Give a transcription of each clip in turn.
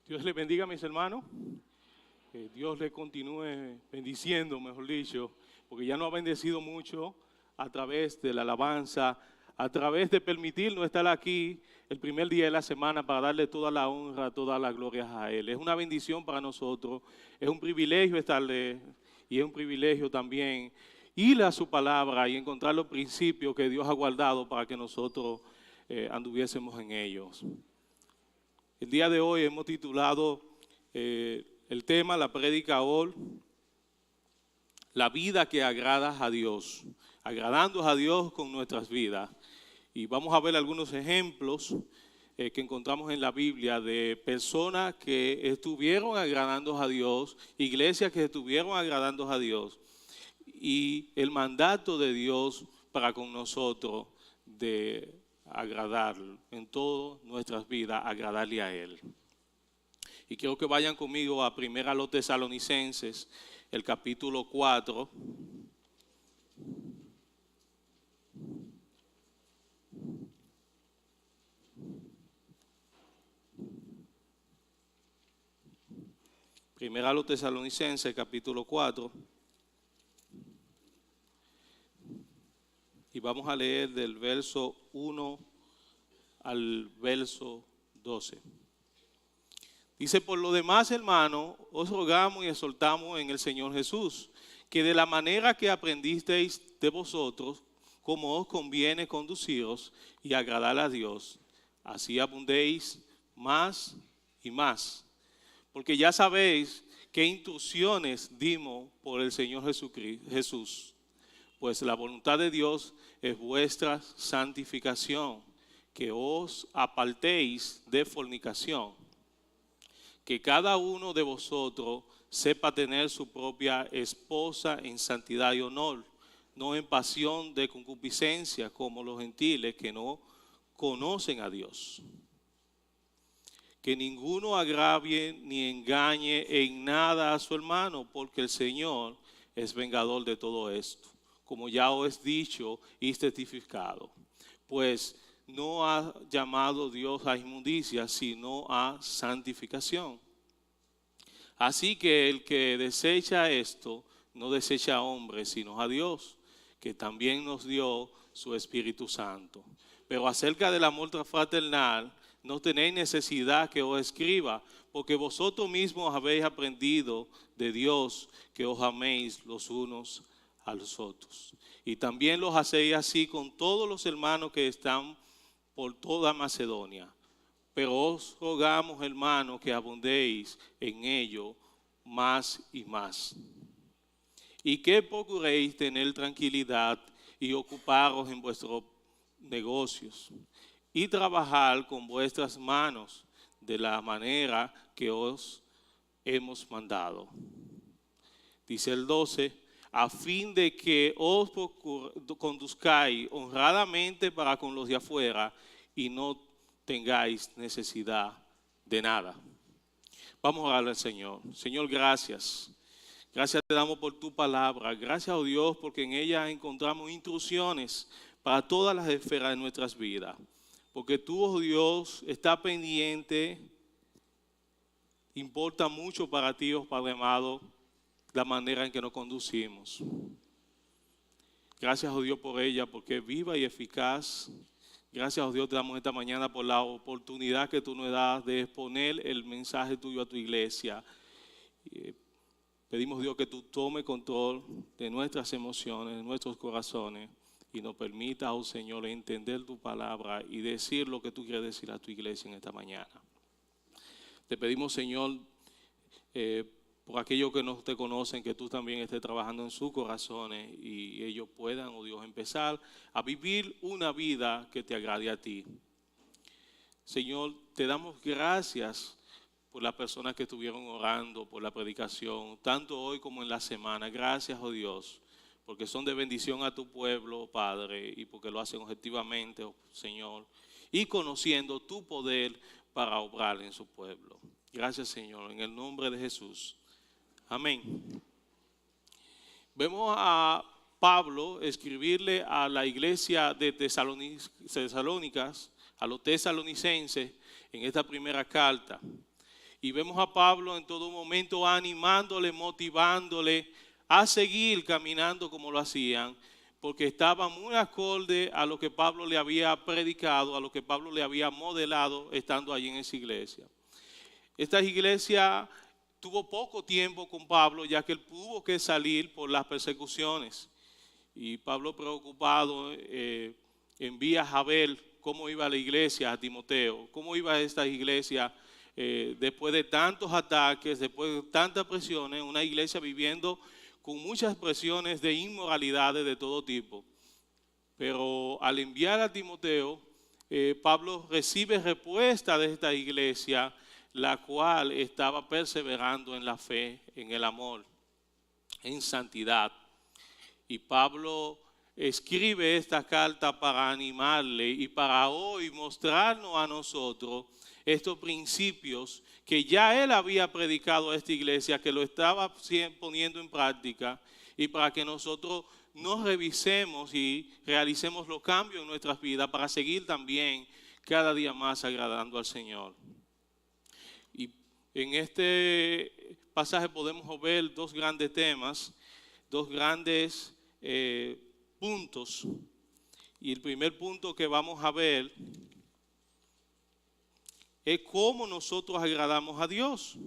Dios le bendiga a mis hermanos. Que Dios le continúe bendiciendo, mejor dicho, porque ya nos ha bendecido mucho a través de la alabanza, a través de permitirnos estar aquí el primer día de la semana para darle toda la honra, todas las glorias a Él. Es una bendición para nosotros, es un privilegio estarle y es un privilegio también ir a su palabra y encontrar los principios que Dios ha guardado para que nosotros anduviésemos en ellos. El día de hoy hemos titulado el tema, la prédica hoy, la vida que agrada a Dios, agradando a Dios con nuestras vidas. Y vamos a ver algunos ejemplos que encontramos en la Biblia de personas que estuvieron agradando a Dios, iglesias que estuvieron agradando a Dios y el mandato de Dios para con nosotros de agradarlo en todas nuestras vidas, agradarle a Él. Y quiero que vayan conmigo a 1 Tesalonicenses, el capítulo 4. Primera Tesalonicenses, capítulo 4. Y vamos a leer del verso 1 al verso 12. Dice: por lo demás, hermanos, os rogamos y exhortamos en el Señor Jesús, que de la manera que aprendisteis de vosotros, como os conviene conduciros y agradar a Dios, así abundéis más y más. Porque ya sabéis qué instrucciones dimos por el Señor Jesús. Pues la voluntad de Dios es vuestra santificación, que os apartéis de fornicación, que cada uno de vosotros sepa tener su propia esposa en santidad y honor, no en pasión de concupiscencia como los gentiles que no conocen a Dios. Que ninguno agravie ni engañe en nada a su hermano, porque el Señor es vengador de todo esto, como ya os he dicho y testificado. Pues no ha llamado Dios a inmundicia, sino a santificación. Así que el que desecha esto, no desecha a hombres, sino a Dios, que también nos dio su Espíritu Santo. Pero acerca del amor fraternal, no tenéis necesidad que os escriba, porque vosotros mismos habéis aprendido de Dios que os améis los unos a los otros. Y también los hacéis así con todos los hermanos que están por toda Macedonia. Pero os rogamos, hermanos, que abundéis en ello más y más. Y que procuréis tener tranquilidad y ocuparos en vuestros negocios y trabajar con vuestras manos de la manera que os hemos mandado. Dice el 12, a fin de que os conduzcáis honradamente para con los de afuera y no tengáis necesidad de nada. Vamos a orar al Señor. Señor, gracias. Gracias te damos por tu palabra. Gracias, oh Dios, porque en ella encontramos instrucciones para todas las esferas de nuestras vidas. Porque tú, oh Dios, estás pendiente, importa mucho para ti, oh Padre amado, la manera en que nos conducimos. Gracias, oh Dios, por ella, porque es viva y eficaz. Gracias, oh Dios, te damos esta mañana por la oportunidad que tú nos das de exponer el mensaje tuyo a tu iglesia. Pedimos, Dios, que tú tomes control de nuestras emociones, de nuestros corazones y nos permita, oh Señor, entender tu palabra y decir lo que tú quieres decir a tu iglesia en esta mañana. Te pedimos, Señor, por aquellos que no te conocen, que tú también estés trabajando en sus corazones y ellos puedan, oh Dios, empezar a vivir una vida que te agrade a ti. Señor, te damos gracias por las personas que estuvieron orando por la predicación, tanto hoy como en la semana. Gracias, oh Dios, porque son de bendición a tu pueblo, Padre, y porque lo hacen objetivamente, oh Señor, y conociendo tu poder para obrar en su pueblo. Gracias, Señor, en el nombre de Jesús. Amén. Vemos a Pablo escribirle a la iglesia de Tesalónicas, a los tesalonicenses, en esta primera carta. Y vemos a Pablo en todo momento animándole, motivándole a seguir caminando como lo hacían, porque estaba muy acorde a lo que Pablo le había predicado, a lo que Pablo le había modelado estando allí en esa iglesia. Esta iglesia tuvo poco tiempo con Pablo, ya que él tuvo que salir por las persecuciones. Y Pablo, preocupado, envía a ver cómo iba la iglesia a Timoteo, cómo iba esta iglesia después de tantos ataques, después de tantas presiones, una iglesia viviendo con muchas presiones de inmoralidades de todo tipo. Pero al enviar a Timoteo, Pablo recibe respuesta de esta iglesia, la cual estaba perseverando en la fe, en el amor, en santidad. Y Pablo escribe esta carta para animarle y para hoy mostrarnos a nosotros estos principios que ya él había predicado a esta iglesia, que lo estaba poniendo en práctica, y para que nosotros nos revisemos y realicemos los cambios en nuestras vidas para seguir también cada día más agradando al Señor. Y en este pasaje podemos ver dos grandes temas, dos grandes puntos. Y el primer punto que vamos a ver es cómo nosotros agradamos a Dios.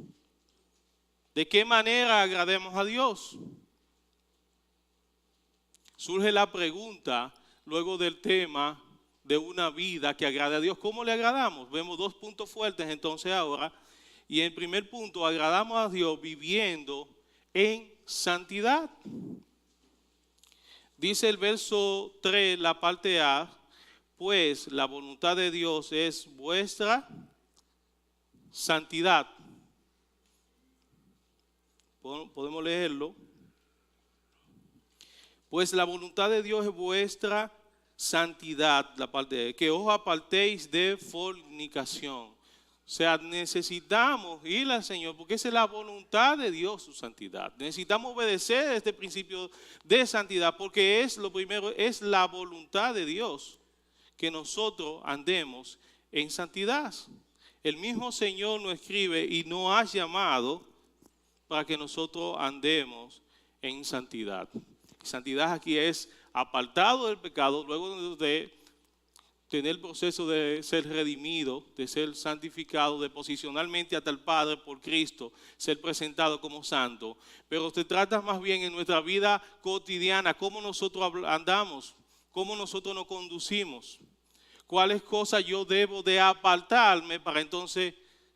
¿De qué manera agrademos a Dios? Surge la pregunta luego del tema de una vida que agrade a Dios. ¿Cómo le agradamos? Vemos dos puntos fuertes entonces ahora. Y en el primer punto, agradamos a Dios viviendo en santidad. Dice el verso 3, la parte A, pues la voluntad de Dios es vuestra santidad. Podemos leerlo. Pues la voluntad de Dios es vuestra santidad, la parte de que os apartéis de fornicación. O sea, necesitamos ir al Señor porque esa es la voluntad de Dios, su santidad. Necesitamos obedecer este principio de santidad porque es lo primero, es la voluntad de Dios que nosotros andemos en santidad. El mismo Señor nos escribe y nos ha llamado para que nosotros andemos en santidad. Santidad aquí es apartado del pecado, luego de tener el proceso de ser redimido, de ser santificado, de posicionalmente hasta el Padre por Cristo, ser presentado como santo. Pero se trata más bien en nuestra vida cotidiana, cómo nosotros andamos, cómo nosotros nos conducimos, cuáles cosas yo debo de apartarme para entonces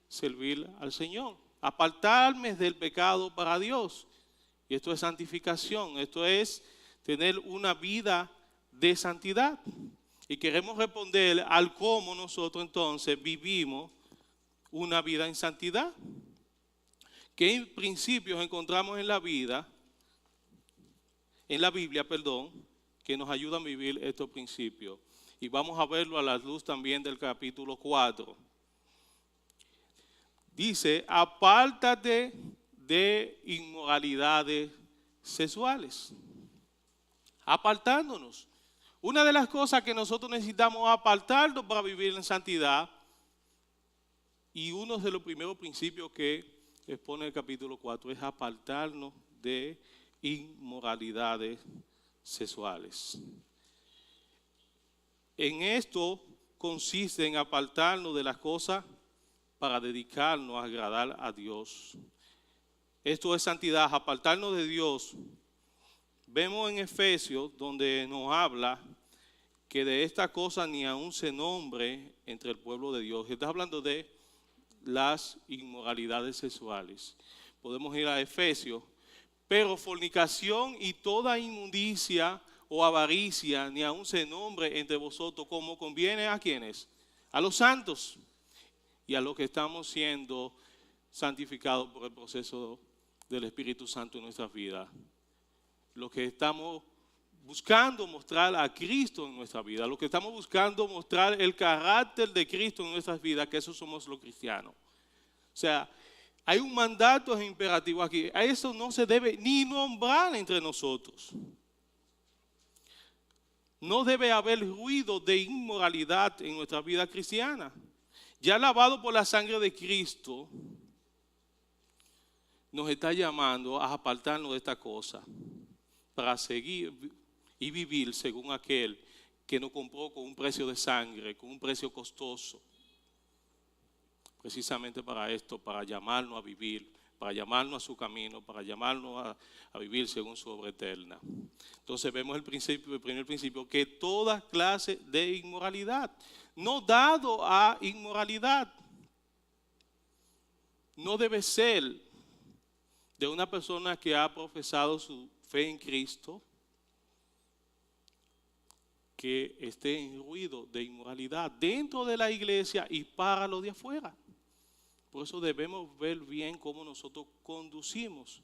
servir al Señor. Apartarme del pecado para Dios. Y esto es santificación, esto es tener una vida de santidad. Y queremos responder al cómo nosotros entonces vivimos una vida en santidad. ¿Qué principios encontramos en la vida, en la Biblia, que nos ayudan a vivir estos principios? Y vamos a verlo a la luz también del capítulo 4. Dice, apártate de inmoralidades sexuales. Apartándonos. Una de las cosas que nosotros necesitamos apartarnos para vivir en santidad, y uno de los primeros principios que expone el capítulo 4 es apartarnos de inmoralidades sexuales. En esto consiste en apartarnos de las cosas para dedicarnos a agradar a Dios. Esto es santidad, apartarnos de Dios. Vemos en Efesios donde nos habla que de esta cosa ni aún se nombre entre el pueblo de Dios. Está hablando de las inmoralidades sexuales. Podemos ir a Efesios. Pero fornicación y toda inmundicia o avaricia ni aún se nombre entre vosotros, como conviene a quienes, a los santos y a los que estamos siendo santificados por el proceso del Espíritu Santo en nuestras vidas. Los que estamos buscando mostrar a Cristo en nuestra vida, los que estamos buscando mostrar el carácter de Cristo en nuestras vidas, que eso somos los cristianos. O sea, hay un mandato imperativo aquí. A eso no se debe ni nombrar entre nosotros. No debe haber ruido de inmoralidad en nuestra vida cristiana. Ya lavado por la sangre de Cristo, nos está llamando a apartarnos de esta cosa para seguir y vivir según aquel que nos compró con un precio de sangre, con un precio costoso. Precisamente para esto, para llamarnos a vivir, para llamarnos a su camino, para llamarnos a vivir según su obra eterna. Entonces vemos el primer principio, que toda clase de inmoralidad, no dado a inmoralidad, no debe ser de una persona que ha profesado su fe en Cristo, que esté en ruido de inmoralidad dentro de la iglesia y para lo de afuera. Por eso debemos ver bien cómo nosotros conducimos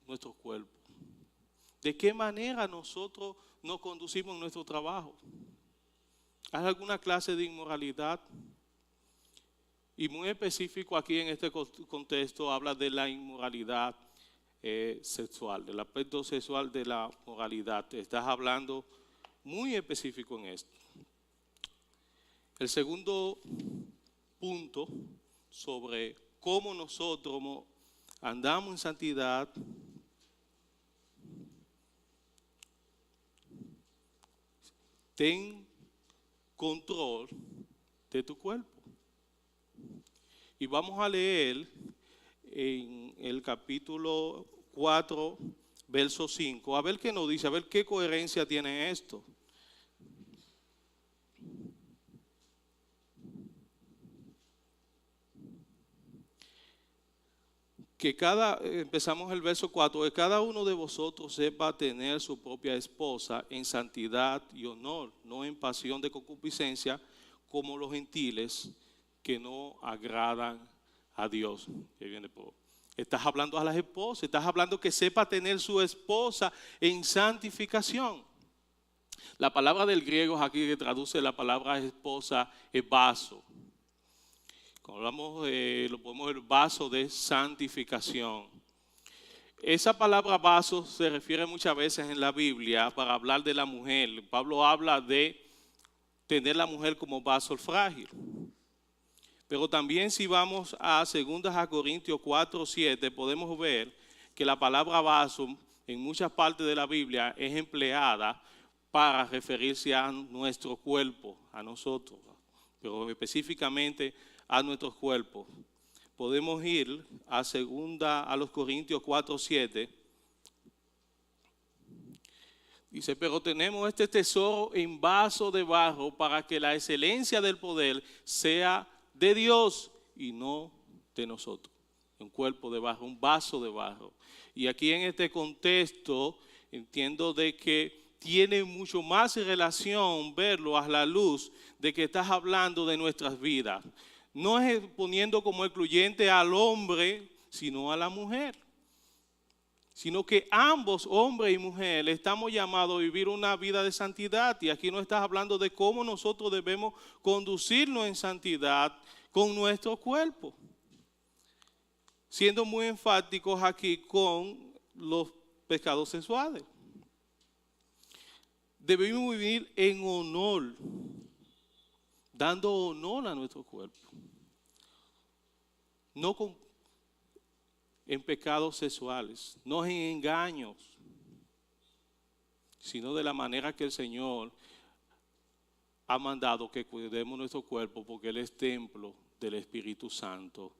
nuestro cuerpo. ¿De qué manera nosotros nos conducimos en nuestro trabajo? ¿Hay alguna clase de inmoralidad? Y muy específico aquí en este contexto habla de la inmoralidad sexual, del aspecto sexual de la moralidad. Estás hablando muy específico en esto. El segundo punto sobre cómo nosotros andamos en santidad ten control de tu cuerpo. Y vamos a leer en el capítulo 4, verso 5, a ver qué nos dice, a ver qué coherencia tiene esto. Empezamos el verso 4, que cada uno de vosotros sepa tener su propia esposa en santidad y honor, no en pasión de concupiscencia, como los gentiles que no agradan a Dios. Estás hablando a las esposas, estás hablando que sepa tener su esposa en santificación. La palabra del griego aquí que traduce la palabra esposa es vaso. Cuando hablamos lo podemos ver vaso de santificación. Esa palabra vaso se refiere muchas veces en la Biblia para hablar de la mujer. Pablo habla de tener la mujer como vaso frágil. Pero también si vamos a 2 Corintios 4, 7, podemos ver que la palabra vaso en muchas partes de la Biblia es empleada para referirse a nuestro cuerpo, a nosotros, pero específicamente a nuestros cuerpos. Podemos ir a los Corintios 4, 7. Dice, pero tenemos este tesoro en vaso de barro para que la excelencia del poder sea de Dios y no de nosotros. Un cuerpo de barro, un vaso de barro. Y aquí en este contexto entiendo de que tiene mucho más relación verlo a la luz de que estás hablando de nuestras vidas. No es poniendo como excluyente al hombre, sino a la mujer. Sino que ambos, hombre y mujer, estamos llamados a vivir una vida de santidad. Y aquí no estás hablando de cómo nosotros debemos conducirnos en santidad con nuestro cuerpo. Siendo muy enfáticos aquí con los pecados sexuales. Debemos vivir en honor, dando honor a nuestro cuerpo. No en pecados sexuales, no en engaños, sino de la manera que el Señor ha mandado que cuidemos nuestro cuerpo, porque Él es templo del Espíritu Santo.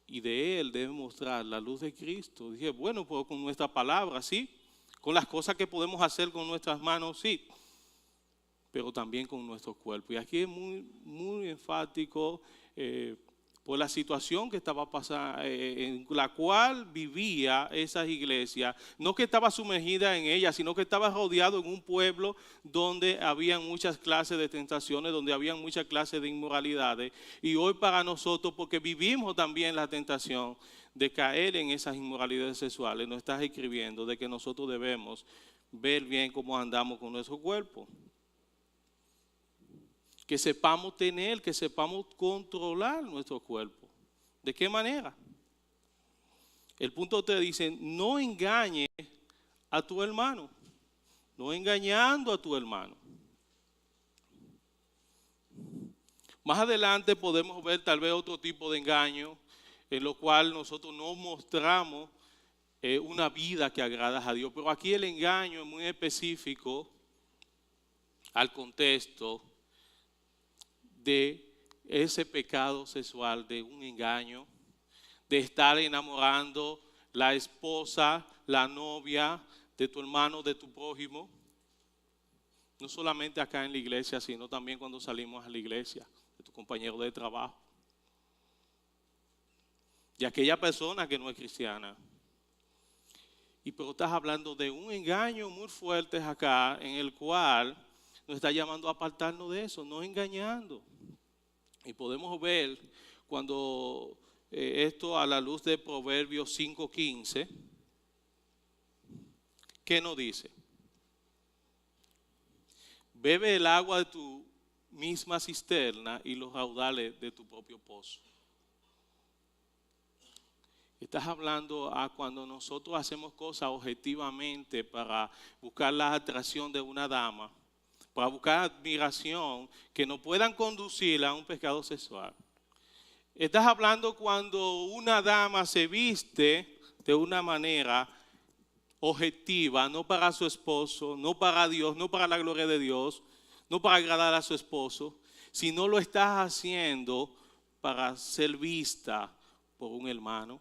Y de Él debe mostrar la luz de Cristo. Dije, bueno, pues con nuestra palabra, sí. Con las cosas que podemos hacer con nuestras manos, sí. Pero también con nuestro cuerpo. Y aquí es muy, muy enfático por la situación que estaba pasando, en la cual vivía esas iglesias. No que estaba sumergida en ellas, sino que estaba rodeado en un pueblo donde había muchas clases de tentaciones, donde había muchas clases de inmoralidades. Y hoy para nosotros, porque vivimos también la tentación de caer en esas inmoralidades sexuales, nos estás escribiendo de que nosotros debemos ver bien cómo andamos con nuestro cuerpo. Que sepamos tener, que sepamos controlar nuestro cuerpo. ¿De qué manera? El punto te dice, no engañes a tu hermano, no engañando a tu hermano. Más adelante podemos ver tal vez otro tipo de engaño en lo cual nosotros no mostramos una vida que agrada a Dios. Pero aquí el engaño es muy específico al contexto de ese pecado sexual, de un engaño, de estar enamorando la esposa, la novia de tu hermano, de tu prójimo. No solamente acá en la iglesia, sino también cuando salimos a la iglesia, de tu compañero de trabajo. Y aquella persona que no es cristiana. Y pero estás hablando de un engaño muy fuerte acá, en el cual nos está llamando a apartarnos de eso, no engañando. Y podemos ver cuando esto a la luz de Proverbios 5:15, ¿qué nos dice? Bebe el agua de tu misma cisterna y los raudales de tu propio pozo. Estás hablando a cuando nosotros hacemos cosas objetivamente para buscar la atracción de una dama, para buscar admiración que no puedan conducir a un pecado sexual. Estás hablando cuando una dama se viste de una manera objetiva, no para su esposo, no para Dios, no para la gloria de Dios, no para agradar a su esposo, sino lo estás haciendo para ser vista por un hermano.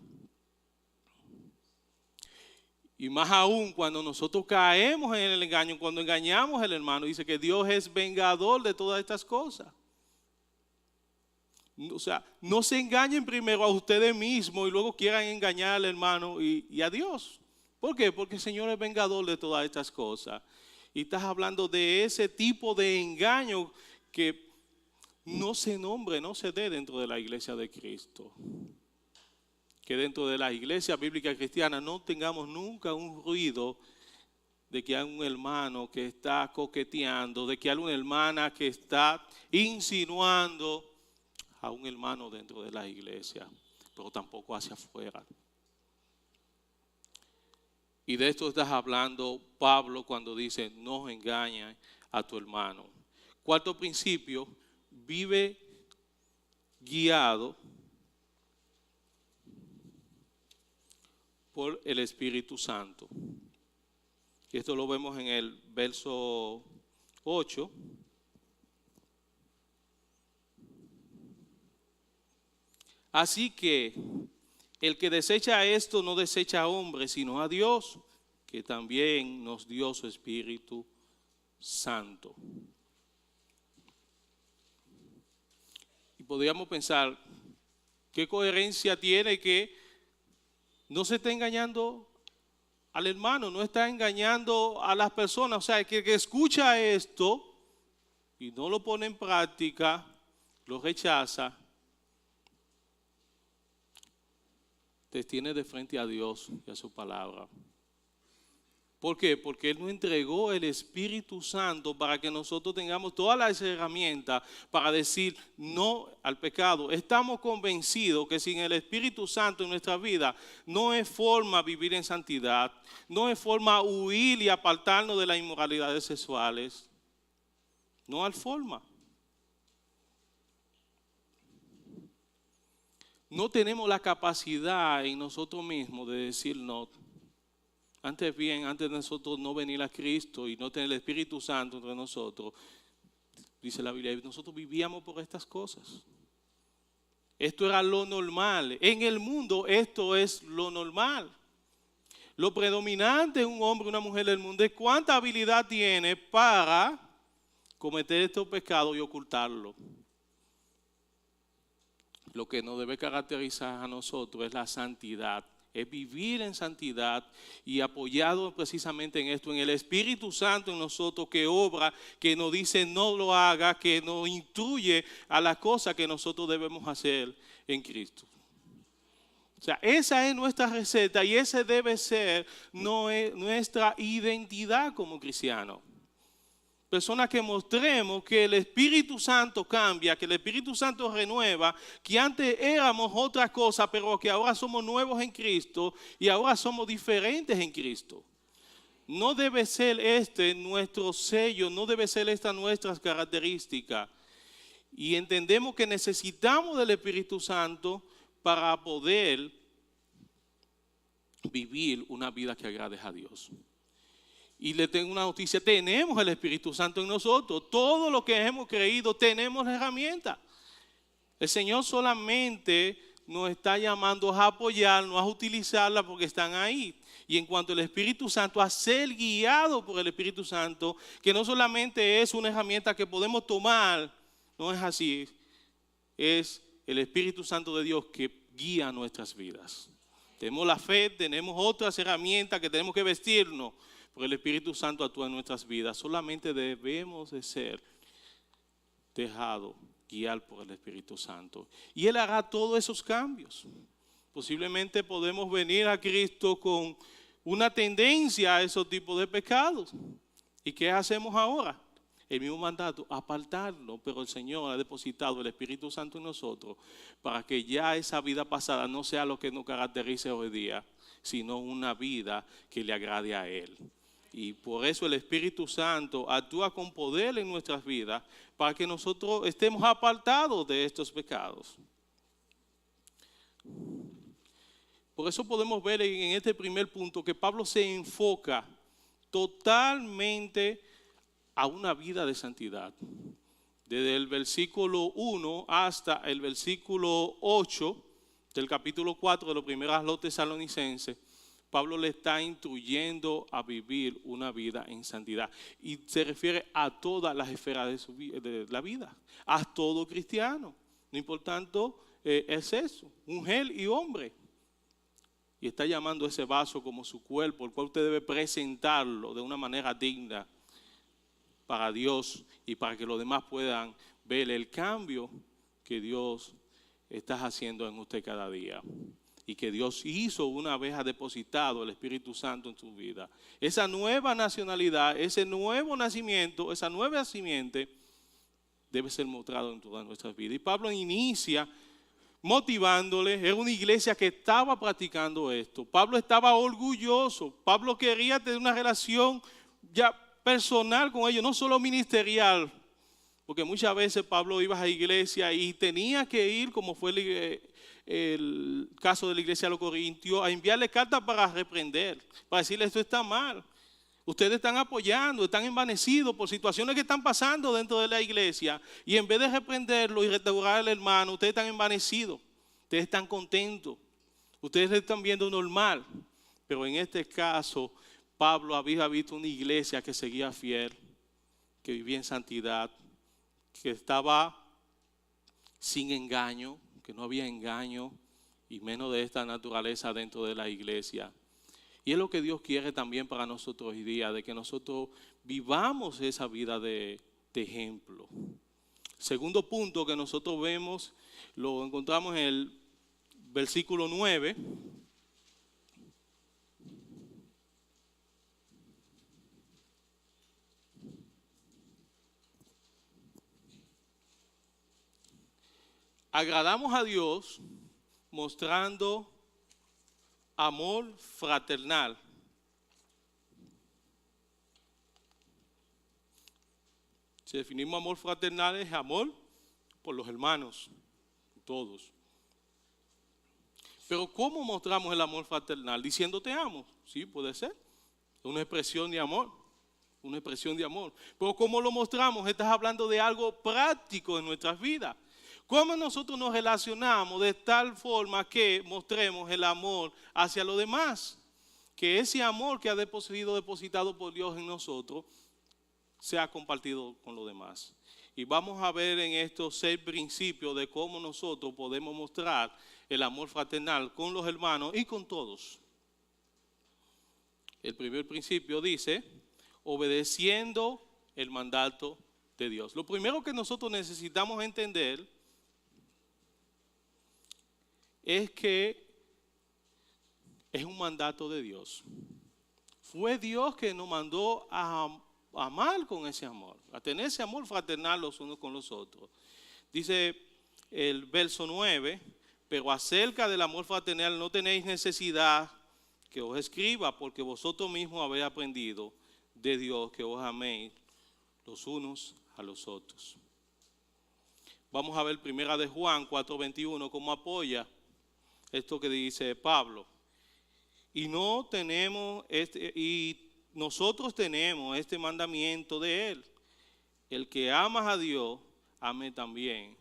Y más aún cuando nosotros caemos en el engaño, cuando engañamos al hermano, dice que Dios es vengador de todas estas cosas. O sea, no se engañen primero a ustedes mismos y luego quieran engañar al hermano y a Dios. ¿Por qué? Porque el Señor es vengador de todas estas cosas. Y estás hablando de ese tipo de engaño que no se nombre, no se dé dentro de la iglesia de Cristo. Que dentro de la iglesia bíblica cristiana no tengamos nunca un ruido de que hay un hermano que está coqueteando, de que hay una hermana que está insinuando a un hermano dentro de la iglesia, pero tampoco hacia afuera. Y de esto estás hablando Pablo cuando dice, no engañes a tu hermano. Cuarto principio, vive guiado por el Espíritu Santo. Y esto lo vemos en el verso 8. Así que el que desecha esto no desecha a hombre, sino a Dios, que también nos dio su Espíritu Santo. Y podríamos pensar, ¿qué coherencia tiene que no se está engañando al hermano, no está engañando a las personas? O sea, que el que escucha esto y no lo pone en práctica, lo rechaza, te tiene de frente a Dios y a su palabra. ¿Por qué? Porque Él nos entregó el Espíritu Santo para que nosotros tengamos todas las herramientas para decir no al pecado. Estamos convencidos que sin el Espíritu Santo en nuestra vida no es forma vivir en santidad, no es forma huir y apartarnos de las inmoralidades sexuales. No hay forma. No tenemos la capacidad en nosotros mismos de decir no. Antes de nosotros no venir a Cristo y no tener el Espíritu Santo entre nosotros, dice la Biblia, nosotros vivíamos por estas cosas. Esto era lo normal. En el mundo esto es lo normal. Lo predominante en un hombre o una mujer del mundo es cuánta habilidad tiene para cometer estos pecados y ocultarlo. Lo que nos debe caracterizar a nosotros es la santidad, es vivir en santidad y apoyado precisamente en esto, en el Espíritu Santo en nosotros que obra, que nos dice no lo haga, que nos instruye a las cosas que nosotros debemos hacer en Cristo. O sea, esa es nuestra receta y esa debe ser nuestra identidad como cristianos. Personas que mostremos que el Espíritu Santo cambia, que el Espíritu Santo renueva, que antes éramos otra cosa, pero que ahora somos nuevos en Cristo y ahora somos diferentes en Cristo. No debe ser este nuestro sello, no debe ser esta nuestra característica. Y entendemos que necesitamos del Espíritu Santo para poder vivir una vida que agrade a Dios. Y le tengo una noticia, tenemos el Espíritu Santo en nosotros. Todo lo que hemos creído, tenemos la herramienta. El Señor solamente nos está llamando a apoyarnos, a utilizarla porque están ahí. Y en cuanto al Espíritu Santo, a ser guiado por el Espíritu Santo, que no solamente es una herramienta que podemos tomar, no es así, es el Espíritu Santo de Dios que guía nuestras vidas. Tenemos la fe, tenemos otras herramientas que tenemos que vestirnos, porque el Espíritu Santo actúa en nuestras vidas. Solamente debemos de ser dejados guiar por el Espíritu Santo. Y Él hará todos esos cambios. Posiblemente podemos venir a Cristo con una tendencia a esos tipos de pecados. ¿Y qué hacemos ahora? El mismo mandato, apartarnos, pero el Señor ha depositado el Espíritu Santo en nosotros para que ya esa vida pasada no sea lo que nos caracteriza hoy día, sino una vida que le agrade a Él. Y por eso el Espíritu Santo actúa con poder en nuestras vidas para que nosotros estemos apartados de estos pecados. Por eso podemos ver en este primer punto que Pablo se enfoca totalmente a una vida de santidad. Desde el versículo 1 hasta el versículo 8 del capítulo 4 de los primeros a los tesalonicenses, Pablo le está instruyendo a vivir una vida en santidad. Y se refiere a todas las esferas de la vida, a todo cristiano. No importando el sexo, mujer y hombre. Y está llamando ese vaso como su cuerpo, el cual usted debe presentarlo de una manera digna para Dios y para que los demás puedan ver el cambio que Dios está haciendo en usted cada día. Y que Dios hizo una vez ha depositado el Espíritu Santo en su vida. Esa nueva nacionalidad, ese nuevo nacimiento, esa nueva simiente debe ser mostrado en todas nuestras vidas. Y Pablo inicia motivándole, era una iglesia que estaba practicando esto. Pablo estaba orgulloso, Pablo quería tener una relación ya personal con ellos, no solo ministerial, porque muchas veces Pablo iba a la iglesia y tenía que ir, como fue el caso de la iglesia de los Corintios, a enviarle cartas para reprender, para decirle esto está mal. Ustedes están apoyando, están envanecidos por situaciones que están pasando dentro de la iglesia y en vez de reprenderlo y restaurar al hermano, ustedes están envanecidos, ustedes están contentos, ustedes están viendo normal. Pero en este caso, Pablo había visto una iglesia que seguía fiel, que vivía en santidad, que estaba sin engaño, que no había engaño y menos de esta naturaleza dentro de la iglesia. Y es lo que Dios quiere también para nosotros hoy día, de que nosotros vivamos esa vida de ejemplo. Segundo punto que nosotros vemos, lo encontramos en el versículo 9. Agradamos a Dios mostrando amor fraternal. Si definimos amor fraternal, es amor por los hermanos, todos. Pero ¿cómo mostramos el amor fraternal? Diciendo te amo. Sí, puede ser. Es una expresión de amor. Una expresión de amor. Pero ¿cómo lo mostramos? Estás hablando de algo práctico en nuestras vidas. ¿Cómo nosotros nos relacionamos de tal forma que mostremos el amor hacia los demás? Que ese amor que ha sido depositado por Dios en nosotros sea compartido con los demás. Y vamos a ver en estos 6 principios de cómo nosotros podemos mostrar el amor fraternal con los hermanos y con todos. El primer principio dice, obedeciendo el mandato de Dios. Lo primero que nosotros necesitamos entender es que es un mandato de Dios. Fue Dios que nos mandó a amar con ese amor, a tener ese amor fraternal los unos con los otros. Dice el verso 9, pero acerca del amor fraternal no tenéis necesidad que os escriba, porque vosotros mismos habéis aprendido de Dios que os améis los unos a los otros. Vamos a ver primera de Juan 4:21 cómo apoya esto que dice Pablo. Y nosotros tenemos este mandamiento de él: el que ama a Dios, ame también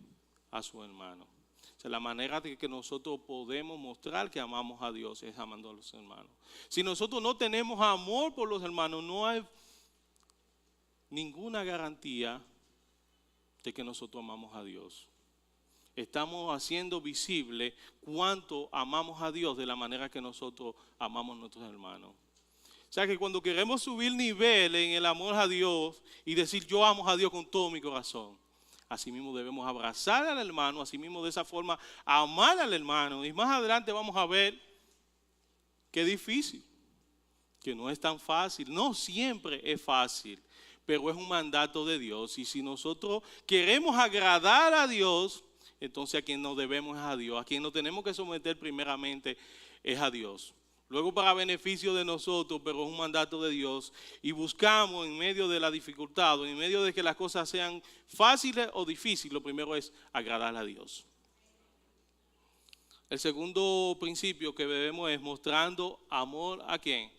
a su hermano. O sea, la manera de que nosotros podemos mostrar que amamos a Dios es amando a los hermanos. Si nosotros no tenemos amor por los hermanos, no hay ninguna garantía de que nosotros amamos a Dios. Estamos haciendo visible cuánto amamos a Dios de la manera que nosotros amamos a nuestros hermanos. O sea que cuando queremos subir nivel en el amor a Dios y decir yo amo a Dios con todo mi corazón, así mismo debemos abrazar al hermano, así mismo de esa forma amar al hermano. Y más adelante vamos a ver que es difícil, que no es tan fácil. No siempre es fácil, pero es un mandato de Dios. Y si nosotros queremos agradar a Dios, entonces a quien nos debemos es a Dios. A quien nos tenemos que someter primeramente es a Dios. Luego para beneficio de nosotros, pero es un mandato de Dios. Y buscamos en medio de la dificultad, o en medio de que las cosas sean fáciles o difíciles, lo primero es agradar a Dios. El segundo principio que debemos es mostrando amor ¿a quién?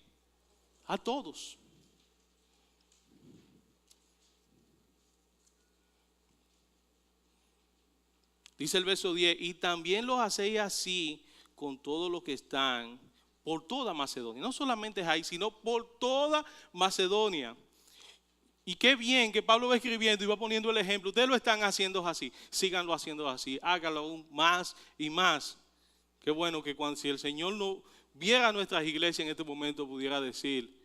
A todos. Dice el verso 10, y también lo hacéis así con todos los que están por toda Macedonia. No solamente es ahí, sino por toda Macedonia. Y qué bien que Pablo va escribiendo y va poniendo el ejemplo. Ustedes lo están haciendo así, síganlo haciendo así, háganlo aún más y más. Qué bueno que si el Señor no viera nuestras iglesias en este momento, pudiera decir,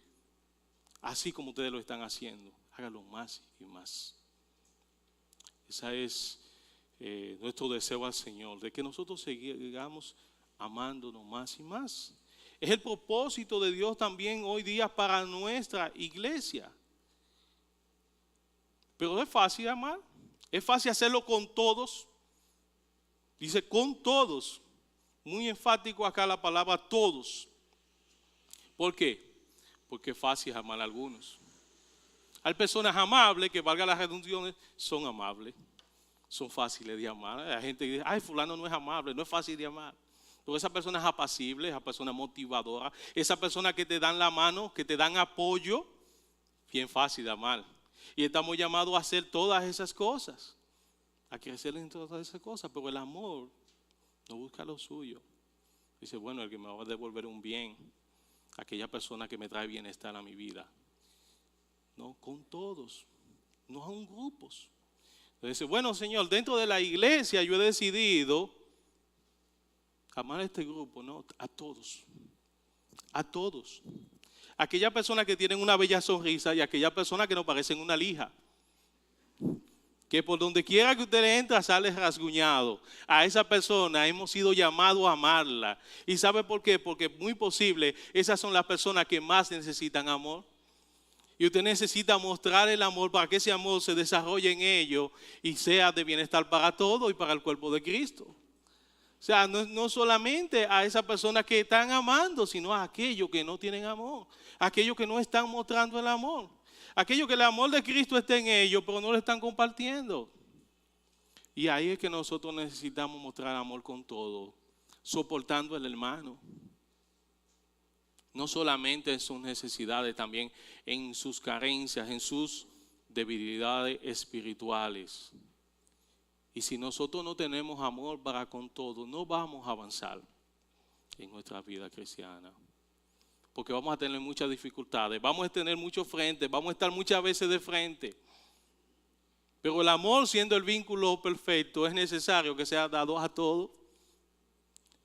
así como ustedes lo están haciendo, háganlo más y más. Esa es nuestro deseo al Señor, de que nosotros sigamos amándonos más y más. Es el propósito de Dios también hoy día para nuestra iglesia. Pero es fácil amar, es fácil hacerlo con todos. Dice con todos, muy enfático acá la palabra todos. ¿Por qué? Porque es fácil amar a algunos. Hay personas amables, que valga las redundaciones, son amables. Son fáciles de amar. Hay gente que dice, ay, fulano no es amable, no es fácil de amar. Pero esa persona es apacible, esa persona es motivadora, esa persona que te dan la mano, que te dan apoyo, bien fácil de amar. Y estamos llamados a hacer todas esas cosas, a crecer en todas esas cosas, pero el amor no busca lo suyo. Dice, bueno, el que me va a devolver un bien, aquella persona que me trae bienestar a mi vida. No, con todos, no son grupos. Entonces, bueno, Señor, dentro de la iglesia yo he decidido amar a este grupo, no, a todos. A todos. Aquella persona que tienen una bella sonrisa y aquella persona que nos parecen una lija. Que por donde quiera que usted entra sale rasguñado. A esa persona hemos sido llamados a amarla. ¿Y sabe por qué? Porque muy posible esas son las personas que más necesitan amor. Y usted necesita mostrar el amor para que ese amor se desarrolle en ellos y sea de bienestar para todos y para el cuerpo de Cristo. O sea, no solamente a esas personas que están amando, sino a aquellos que no tienen amor, a aquellos que no están mostrando el amor, aquellos que el amor de Cristo está en ellos, pero no lo están compartiendo. Y ahí es que nosotros necesitamos mostrar amor con todo, soportando al hermano. No solamente en sus necesidades, también en sus carencias, en sus debilidades espirituales. Y si nosotros no tenemos amor para con todo, no vamos a avanzar en nuestra vida cristiana. Porque vamos a tener muchas dificultades, vamos a tener muchos frentes, vamos a estar muchas veces de frente. Pero el amor, siendo el vínculo perfecto, es necesario que sea dado a todos,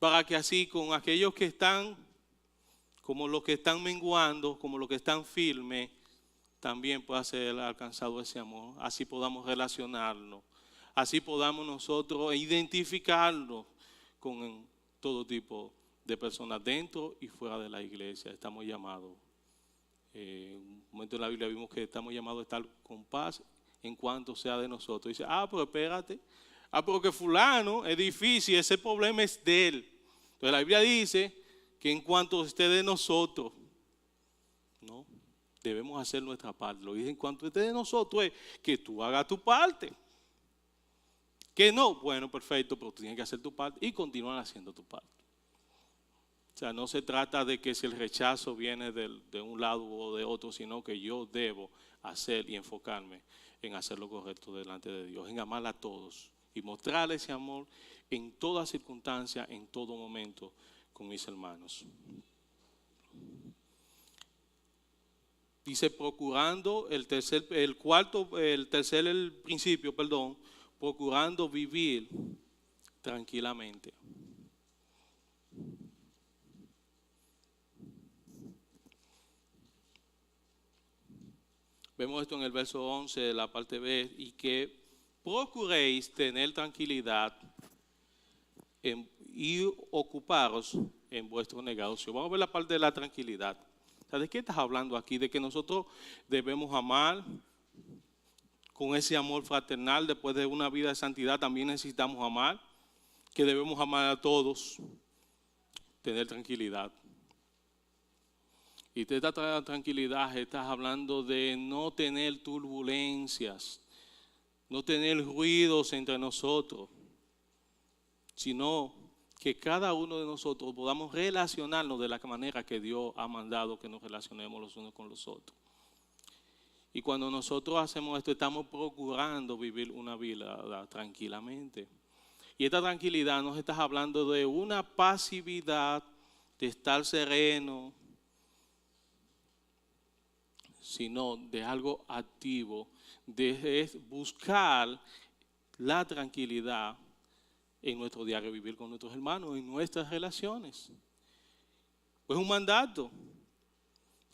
para que así con aquellos que están, como los que están menguando, como los que están firmes, también pueda ser alcanzado ese amor. Así podamos relacionarnos, así podamos nosotros identificarnos con todo tipo de personas dentro y fuera de la iglesia. Estamos llamados, un momento en la Biblia vimos que estamos llamados a estar con paz en cuanto sea de nosotros. Dice, pero espérate, pero que fulano es difícil, ese problema es de él. Entonces la Biblia dice que en cuanto esté de nosotros, no, debemos hacer nuestra parte. Lo dice en cuanto esté de nosotros es que tú hagas tu parte. Que no, bueno, perfecto, pero tú tienes que hacer tu parte y continuar haciendo tu parte. O sea, no se trata de que si el rechazo viene de un lado o de otro, sino que yo debo hacer y enfocarme en hacer lo correcto delante de Dios, en amar a todos y mostrar ese amor en toda circunstancia, en todo momento con mis hermanos. Dice procurando el tercer principio, procurando vivir tranquilamente. Vemos esto en el verso 11 de la parte B, y que procuréis tener tranquilidad y ocuparos en vuestro negocio. Vamos a ver la parte de la tranquilidad. O sea, ¿de qué estás hablando aquí? De que nosotros debemos amar con ese amor fraternal. Después de una vida de santidad también necesitamos amar, que debemos amar a todos, tener tranquilidad. Y de esta tranquilidad estás hablando de no tener turbulencias, no tener ruidos entre nosotros, sino que cada uno de nosotros podamos relacionarnos de la manera que Dios ha mandado que nos relacionemos los unos con los otros. Y cuando nosotros hacemos esto, estamos procurando vivir una vida tranquilamente. Y esta tranquilidad nos está hablando de una pasividad, de estar sereno, sino de algo activo, de buscar la tranquilidad en nuestro diario vivir con nuestros hermanos, en nuestras relaciones. Pues es un mandato.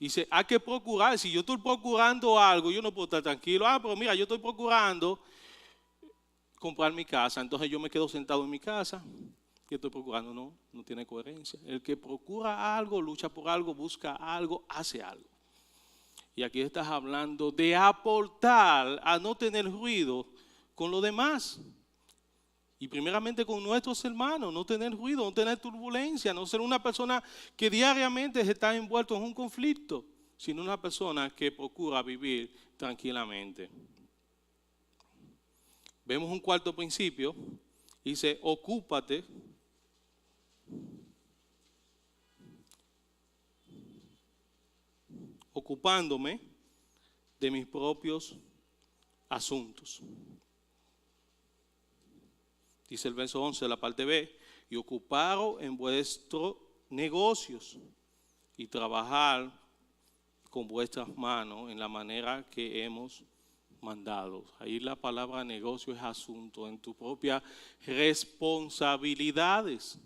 Dice, hay que procurar. Si yo estoy procurando algo, yo no puedo estar tranquilo. Pero mira, yo estoy procurando comprar mi casa, entonces yo me quedo sentado en mi casa. ¿Qué estoy procurando? No tiene coherencia. El que procura algo, lucha por algo, busca algo, hace algo. Y aquí estás hablando de aportar a no tener ruido con los demás. Y primeramente con nuestros hermanos, no tener ruido, no tener turbulencia, no ser una persona que diariamente está envuelto en un conflicto, sino una persona que procura vivir tranquilamente. Vemos un cuarto principio, dice, ocúpate ocupándome de mis propios asuntos. Dice el verso 11 de la parte B, y ocuparos en vuestros negocios y trabajar con vuestras manos en la manera que hemos mandado. Ahí la palabra negocio es asunto, en tus propias responsabilidades.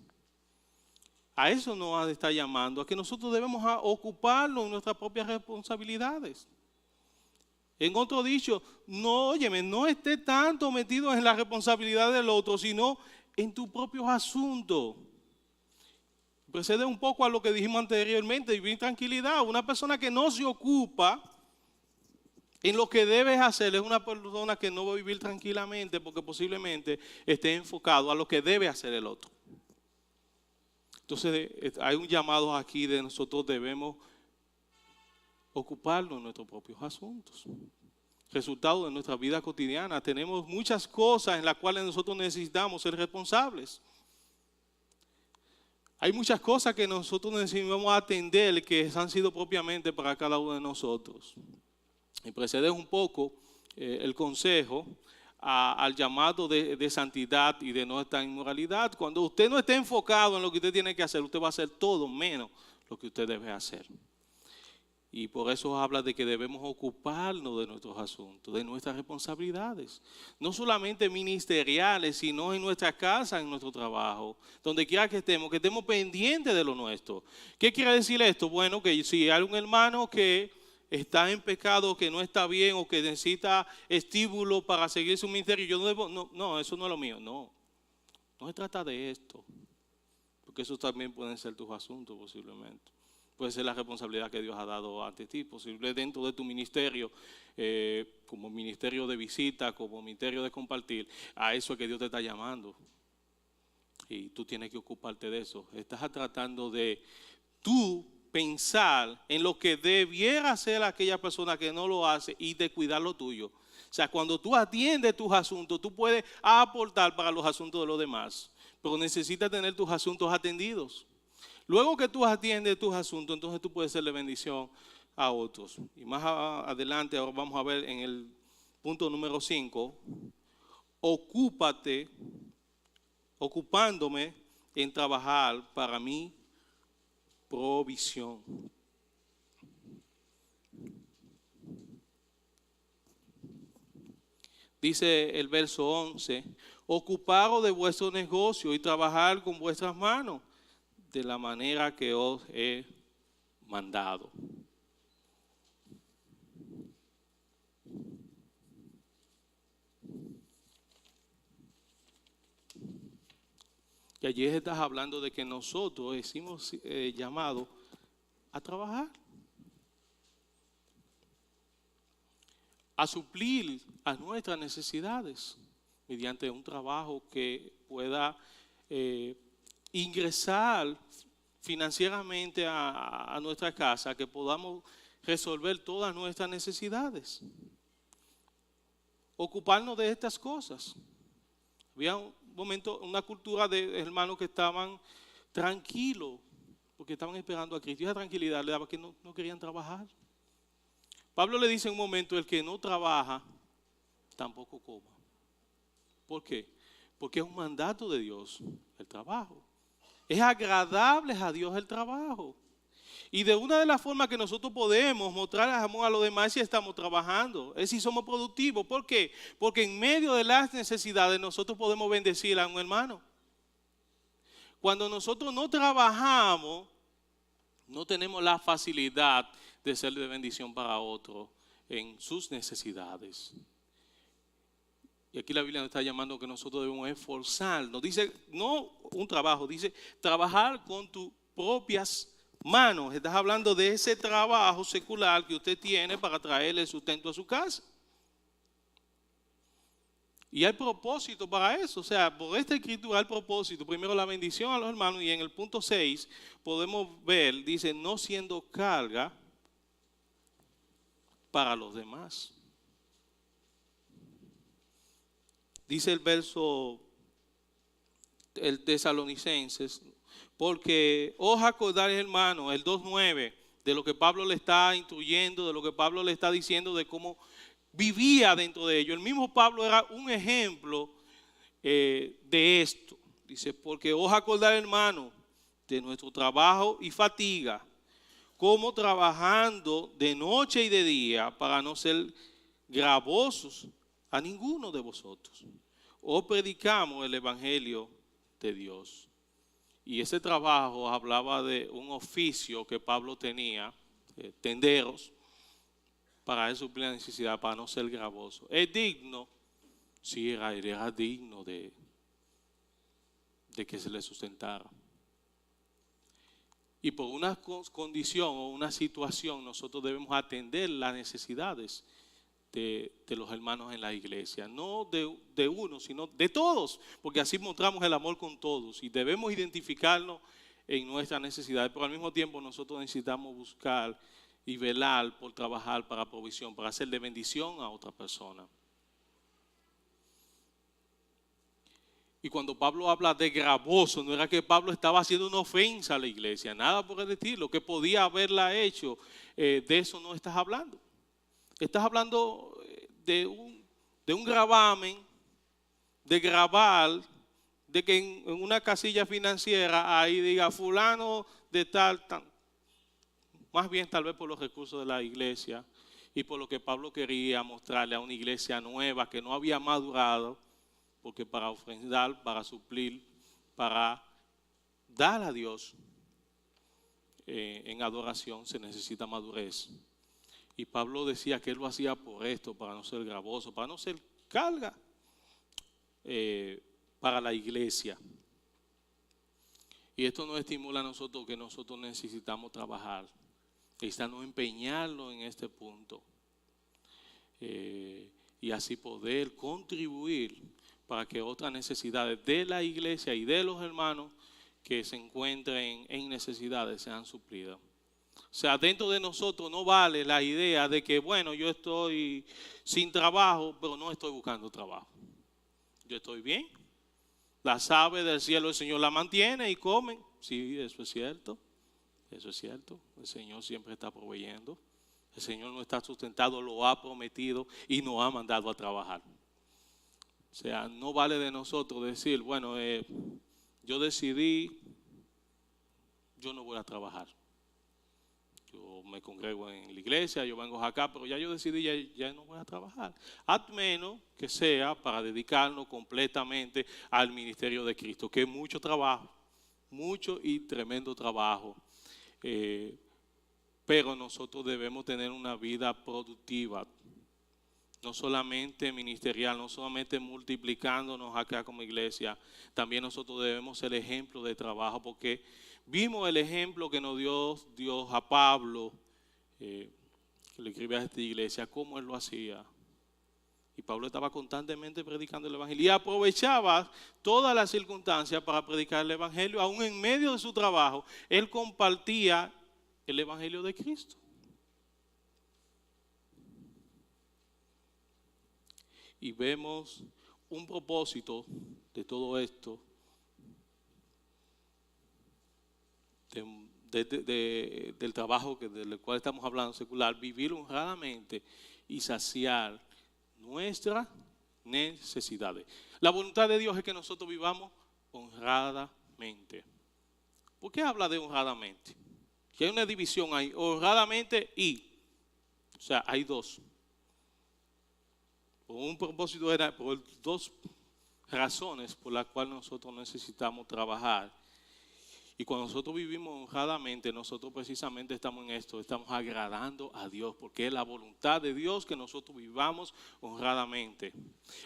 A eso nos está llamando, a que nosotros debemos ocuparnos en nuestras propias responsabilidades. En otro dicho, no esté tanto metido en la responsabilidad del otro, sino en tus propios asuntos. Precede un poco a lo que dijimos anteriormente, vivir en tranquilidad. Una persona que no se ocupa en lo que debes hacer es una persona que no va a vivir tranquilamente porque posiblemente esté enfocado a lo que debe hacer el otro. Entonces hay un llamado aquí de nosotros debemos ocuparnos en nuestros propios asuntos. Resultado de nuestra vida cotidiana. Tenemos muchas cosas en las cuales nosotros necesitamos ser responsables. Hay muchas cosas que nosotros necesitamos atender que han sido propiamente para cada uno de nosotros. Y precede un poco el consejo al llamado de santidad y de no estar en inmoralidad. Cuando usted no esté enfocado en lo que usted tiene que hacer, usted va a hacer todo menos lo que usted debe hacer. Y por eso habla de que debemos ocuparnos de nuestros asuntos, de nuestras responsabilidades. No solamente ministeriales, sino en nuestra casa, en nuestro trabajo. Donde quiera que estemos pendientes de lo nuestro. ¿Qué quiere decir esto? Bueno, que si hay un hermano que está en pecado, que no está bien o que necesita estímulo para seguir su ministerio, yo no debo, no, eso no es lo mío. No se trata de esto. Porque eso también pueden ser tus asuntos posiblemente. Puede ser la responsabilidad que Dios ha dado ante ti, posible dentro de tu ministerio, como ministerio de visita, como ministerio de compartir, a eso es que Dios te está llamando. Y tú tienes que ocuparte de eso. Estás tratando de tú pensar en lo que debiera hacer aquella persona que no lo hace y de cuidar lo tuyo. O sea, cuando tú atiendes tus asuntos, tú puedes aportar para los asuntos de los demás, pero necesitas tener tus asuntos atendidos. Luego que tú atiendes tus asuntos, entonces tú puedes serle bendición a otros. Y más adelante, ahora vamos a ver en el punto número 5, ocupándome en trabajar para mi provisión. Dice el verso 11, ocuparos de vuestro negocio y trabajar con vuestras manos de la manera que os he mandado. Y allí estás hablando de que nosotros hicimos llamado a trabajar, a suplir a nuestras necesidades mediante un trabajo que pueda ingresar financieramente a nuestra casa, que podamos resolver todas nuestras necesidades. Ocuparnos de estas cosas. Había un momento, una cultura de hermanos que estaban tranquilos, porque estaban esperando a Cristo. Y esa tranquilidad le daba que no querían trabajar. Pablo le dice en un momento, el que no trabaja, tampoco coma. ¿Por qué? Porque es un mandato de Dios el trabajo. Es agradable a Dios el trabajo. Y de una de las formas que nosotros podemos mostrar amor a los demás es si estamos trabajando, es si somos productivos. ¿Por qué? Porque en medio de las necesidades nosotros podemos bendecir a un hermano. Cuando nosotros no trabajamos, no tenemos la facilidad de ser de bendición para otro en sus necesidades. Y aquí la Biblia nos está llamando que nosotros debemos esforzarnos. Dice, no un trabajo, dice trabajar con tus propias manos. Estás hablando de ese trabajo secular que usted tiene para traerle el sustento a su casa. Y hay propósito para eso. O sea, por esta escritura hay propósito. Primero la bendición a los hermanos. Y en el punto 6 podemos ver, dice, no siendo carga para los demás. Dice el verso, el Tesalonicenses, porque os acordáis, hermano, el 2:9, de lo que Pablo le está instruyendo, de lo que Pablo le está diciendo, de cómo vivía dentro de ello. El mismo Pablo era un ejemplo de esto. Dice, porque os acordáis, hermano, de nuestro trabajo y fatiga, como trabajando de noche y de día para no ser gravosos a ninguno de vosotros. Os predicamos el evangelio de Dios. Y ese trabajo hablaba de un oficio que Pablo tenía, tenderos, para suplir la necesidad, para no ser gravoso. ¿Es digno? Sí, era digno de que se le sustentara. Y por una condición o una situación nosotros debemos atender las necesidades de los hermanos en la iglesia. No de uno, sino de todos, porque así mostramos el amor con todos y debemos identificarnos en nuestras necesidades, pero al mismo tiempo nosotros necesitamos buscar y velar por trabajar para provisión, para hacer de bendición a otra persona. Y cuando Pablo habla de gravoso, no era que Pablo estaba haciendo una ofensa a la iglesia, nada por el estilo, que podía haberla hecho, de eso no estás hablando. Estás hablando de un gravamen, de grabar, de que en una casilla financiera ahí diga fulano de tal, más bien tal vez por los recursos de la iglesia y por lo que Pablo quería mostrarle a una iglesia nueva que no había madurado, porque para ofrendar, para suplir, para dar a Dios en adoración se necesita madurez. Y Pablo decía que él lo hacía por esto, para no ser gravoso, para no ser carga para la iglesia. Y esto nos estimula a nosotros que nosotros necesitamos trabajar, necesitamos empeñarnos en este punto y así poder contribuir para que otras necesidades de la iglesia y de los hermanos que se encuentren en necesidades sean suplidas. O sea, dentro de nosotros no vale la idea de que, bueno, yo estoy sin trabajo, pero no estoy buscando trabajo. Yo estoy bien. Las aves del cielo el Señor la mantiene y comen. Sí, eso es cierto. Eso es cierto. El Señor siempre está proveyendo. El Señor no está sustentado, lo ha prometido y nos ha mandado a trabajar. O sea, no vale de nosotros decir, bueno, yo decidí, yo no voy a trabajar. Yo me congrego en la iglesia, yo vengo acá, pero ya yo decidí, ya no voy a trabajar. A menos que sea para dedicarnos completamente al ministerio de Cristo, que es mucho trabajo, mucho y tremendo trabajo. Pero nosotros debemos tener una vida productiva, no solamente ministerial, no solamente multiplicándonos acá como iglesia, también nosotros debemos ser ejemplo de trabajo, porque vimos el ejemplo que nos dio Dios a Pablo, que le escribe a esta iglesia, cómo él lo hacía. Y Pablo estaba constantemente predicando el evangelio y aprovechaba todas las circunstancias para predicar el evangelio, aún en medio de su trabajo, él compartía el evangelio de Cristo. Y vemos un propósito de todo esto, del trabajo del cual estamos hablando secular, vivir honradamente y saciar nuestras necesidades. La voluntad de Dios es que nosotros vivamos honradamente. ¿Por qué habla de honradamente? Que hay una división ahí, honradamente o sea, hay dos. Por un propósito por dos razones por las cuales nosotros necesitamos trabajar. Y cuando nosotros vivimos honradamente, nosotros precisamente estamos en esto, estamos agradando a Dios, porque es la voluntad de Dios que nosotros vivamos honradamente.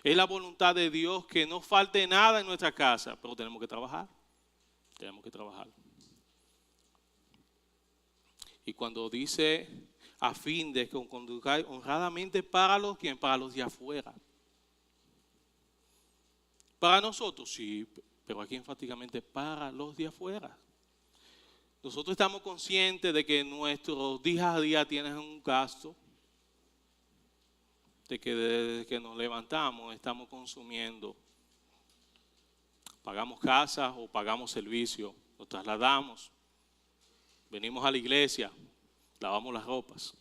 Es la voluntad de Dios que no falte nada en nuestra casa, pero tenemos que trabajar. Tenemos que trabajar. Y cuando dice a fin de que conduzcáis honradamente para los de afuera. Para nosotros, sí, pero aquí enfáticamente para los de afuera. Nosotros estamos conscientes de que nuestros días a día tienen un gasto, de que desde que nos levantamos estamos consumiendo. Pagamos casa o pagamos servicio, nos trasladamos, venimos a la iglesia, lavamos las ropas.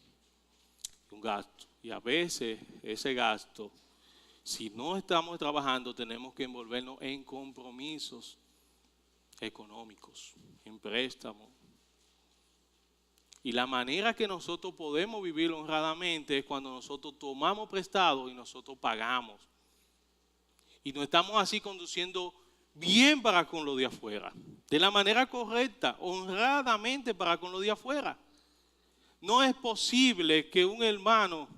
Un gasto. Y a veces ese gasto, si no estamos trabajando, tenemos que envolvernos en compromisos económicos, en préstamos. Y la manera que nosotros podemos vivir honradamente es cuando nosotros tomamos prestado y nosotros pagamos. Y nos estamos así conduciendo bien para con lo de afuera, de la manera correcta, honradamente para con lo de afuera. No es posible que un hermano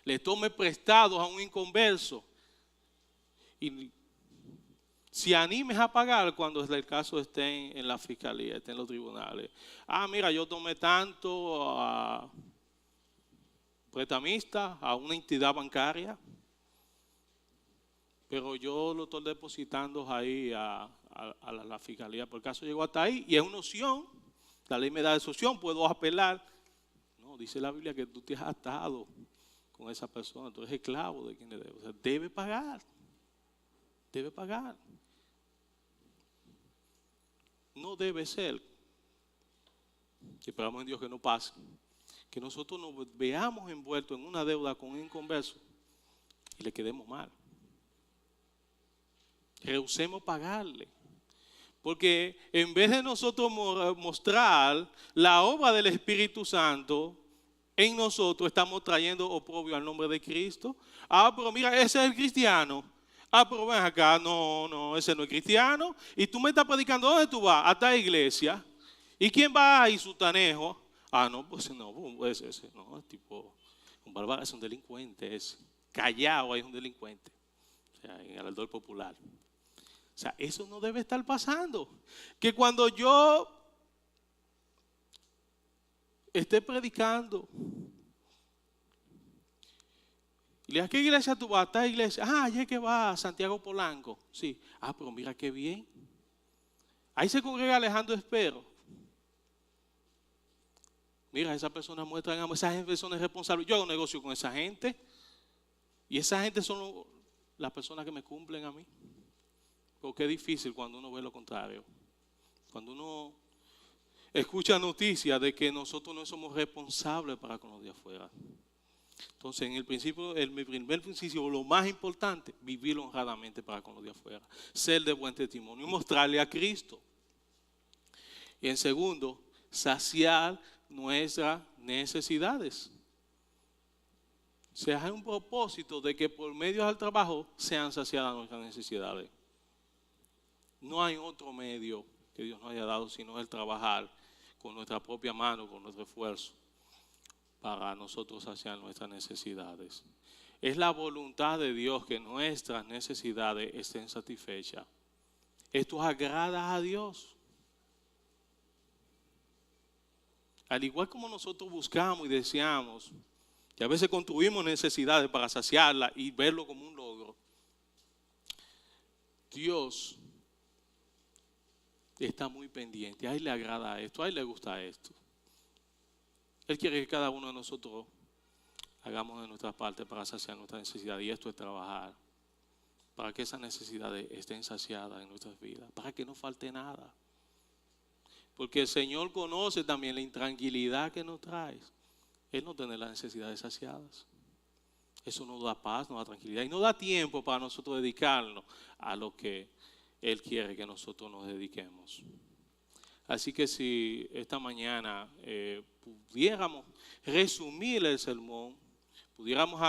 le tome prestado a un inconverso y se animes a pagar cuando el caso esté en la fiscalía, esté en los tribunales. Mira, yo tomé tanto a prestamista, a una entidad bancaria, pero yo lo estoy depositando ahí a la fiscalía, por el caso llegó hasta ahí y es una opción, la ley me da esa opción, puedo apelar. No, dice la Biblia que tú te has atado con esa persona, tú eres esclavo de quien le debe. O sea, debe pagar. Debe pagar. No debe ser, que esperamos en Dios que no pase, que nosotros nos veamos envueltos en una deuda con un inconverso y le quedemos mal. Rehusemos pagarle. Porque en vez de nosotros mostrar la obra del Espíritu Santo en nosotros, estamos trayendo oprobio al nombre de Cristo. Pero mira, ese es el cristiano. Pero ven acá, no, ese no es cristiano. Y tú me estás predicando, ¿dónde tú vas? A esta iglesia. ¿Y quién va ahí, sutanejo? No, pues no, ese no, es tipo, un bárbaro, es un delincuente, es callado, es un delincuente. O sea, en el ardor popular. O sea, eso no debe estar pasando. Que cuando yo esté predicando, y le diga, ¿a qué iglesia tú vas? ¿A esta iglesia? Ya es que va a Santiago Polanco. Sí. Pero mira qué bien. Ahí se congrega Alejandro Espero. Mira, esa persona muestra amor, esa persona es responsable. Yo hago negocio con esa gente. Y esa gente son las personas que me cumplen a mí. Porque es difícil cuando uno ve lo contrario. Cuando uno escucha noticias de que nosotros no somos responsables para con los de afuera. Entonces, en el principio, mi primer principio, lo más importante, vivir honradamente para con los de afuera. Ser de buen testimonio y mostrarle a Cristo. Y en segundo, saciar nuestras necesidades. O sea, hay un propósito de que por medio del trabajo sean saciadas nuestras necesidades. No hay otro medio que Dios nos haya dado sino el trabajar con nuestra propia mano, con nuestro esfuerzo, para nosotros saciar nuestras necesidades. Es la voluntad de Dios que nuestras necesidades estén satisfechas. Esto agrada a Dios. Al igual como nosotros buscamos y deseamos, y a veces construimos necesidades para saciarlas y verlo como un logro, Dios está muy pendiente. A Él le agrada esto, a Él le gusta esto. Él quiere que cada uno de nosotros hagamos de nuestra parte para saciar nuestras necesidades. Y esto es trabajar para que esas necesidades estén saciadas en nuestras vidas, para que no falte nada. Porque el Señor conoce también la intranquilidad que nos trae el no tener las necesidades saciadas. Eso nos da paz, nos da tranquilidad y nos da tiempo para nosotros dedicarnos a lo que Él quiere que nosotros nos dediquemos. Así que si esta mañana pudiéramos resumir el sermón, pudiéramos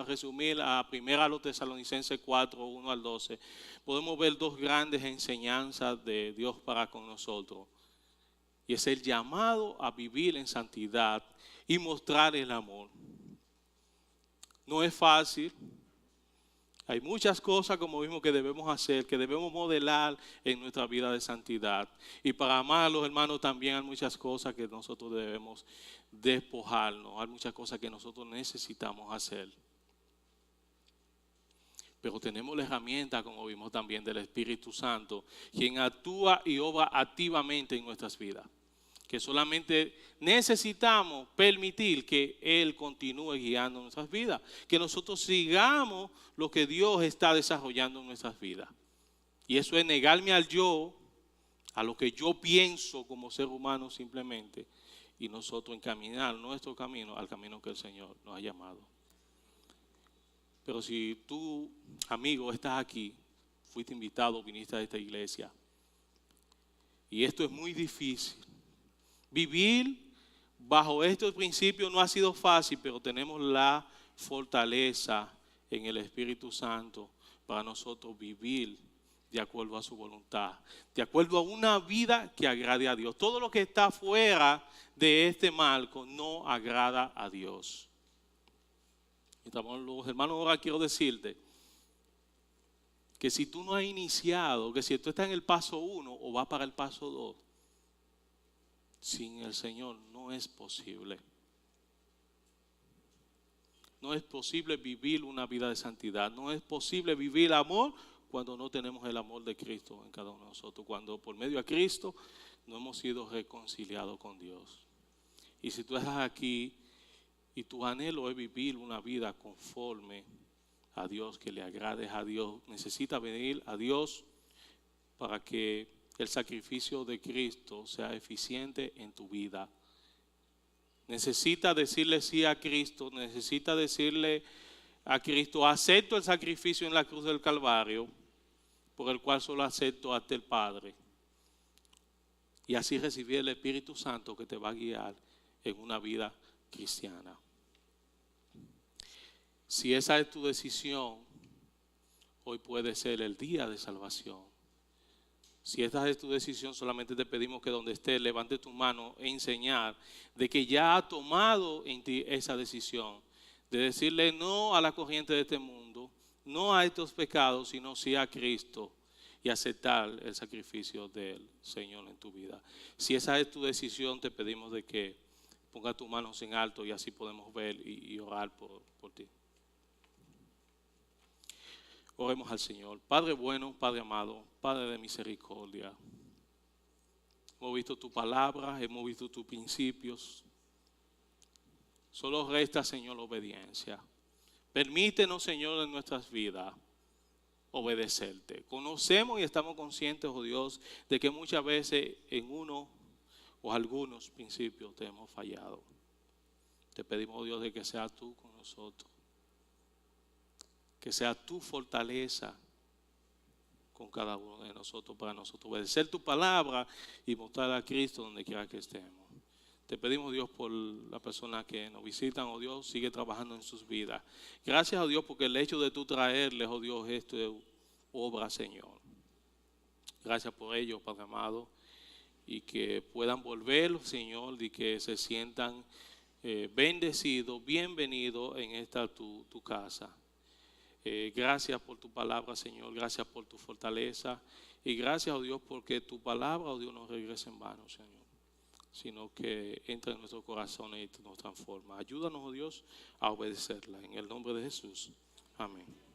resumir a primera a los Tesalonicenses 4, 1 al 12, podemos ver dos grandes enseñanzas de Dios para con nosotros. Y es el llamado a vivir en santidad y mostrar el amor. No es fácil. Hay muchas cosas, como vimos, que debemos hacer, que debemos modelar en nuestra vida de santidad. Y para amar a los hermanos también hay muchas cosas que nosotros debemos despojarnos. Hay muchas cosas que nosotros necesitamos hacer. Pero tenemos la herramienta, como vimos también, del Espíritu Santo, quien actúa y obra activamente en nuestras vidas. Que solamente necesitamos permitir que Él continúe guiando nuestras vidas. Que nosotros sigamos lo que Dios está desarrollando en nuestras vidas. Y eso es negarme al yo, a lo que yo pienso como ser humano simplemente. Y nosotros encaminar nuestro camino al camino que el Señor nos ha llamado. Pero si tú, amigo, estás aquí, fuiste invitado, viniste a esta iglesia. Y esto es muy difícil. Vivir bajo estos principios no ha sido fácil, pero tenemos la fortaleza en el Espíritu Santo para nosotros vivir de acuerdo a su voluntad, de acuerdo a una vida que agrade a Dios. Todo lo que está fuera de este marco no agrada a Dios. Los hermanos, ahora quiero decirte que si tú no has iniciado, que si tú estás en el paso 1 o vas para el paso 2, sin el Señor no es posible. No es posible vivir una vida de santidad. No es posible vivir amor cuando no tenemos el amor de Cristo en cada uno de nosotros. Cuando por medio de Cristo no hemos sido reconciliados con Dios. Y si tú estás aquí y tu anhelo es vivir una vida conforme a Dios, que le agrades a Dios, necesitas venir a Dios para que el sacrificio de Cristo sea eficiente en tu vida. Necesita decirle sí a Cristo, necesita decirle a Cristo, acepto el sacrificio en la cruz del Calvario, por el cual solo acepto ante el Padre. Y así recibir el Espíritu Santo que te va a guiar en una vida cristiana. Si esa es tu decisión, hoy puede ser el día de salvación. Si esta es tu decisión, solamente te pedimos que donde estés, levante tu mano e enseñar de que ya ha tomado en ti esa decisión. De decirle no a la corriente de este mundo, no a estos pecados, sino sí a Cristo. Y aceptar el sacrificio del Señor en tu vida. Si esa es tu decisión, te pedimos de que ponga tus manos en alto y así podemos ver y orar por ti. Oremos al Señor. Padre bueno, Padre amado, Padre de misericordia. Hemos visto tu palabra, hemos visto tus principios. Solo resta, Señor, la obediencia. Permítenos, Señor, en nuestras vidas obedecerte. Conocemos y estamos conscientes, oh Dios, de que muchas veces en uno o algunos principios te hemos fallado. Te pedimos, oh Dios, de que seas tú con nosotros. Que sea tu fortaleza con cada uno de nosotros para nosotros obedecer tu palabra y mostrar a Cristo donde quiera que estemos. Te pedimos, Dios, por las personas que nos visitan, oh Dios, sigue trabajando en sus vidas. Gracias, oh Dios, porque el hecho de tú traerles, oh Dios, esto es obra, Señor. Gracias por ello, Padre amado, y que puedan volver, Señor, y que se sientan bendecidos, bienvenidos en esta tu casa. Gracias por tu palabra, Señor. Gracias por tu fortaleza. Y gracias, oh Dios, porque tu palabra, oh Dios, no regresa en vano, Señor, sino que entra en nuestros corazones y nos transforma. Ayúdanos, oh Dios, a obedecerla. En el nombre de Jesús. Amén.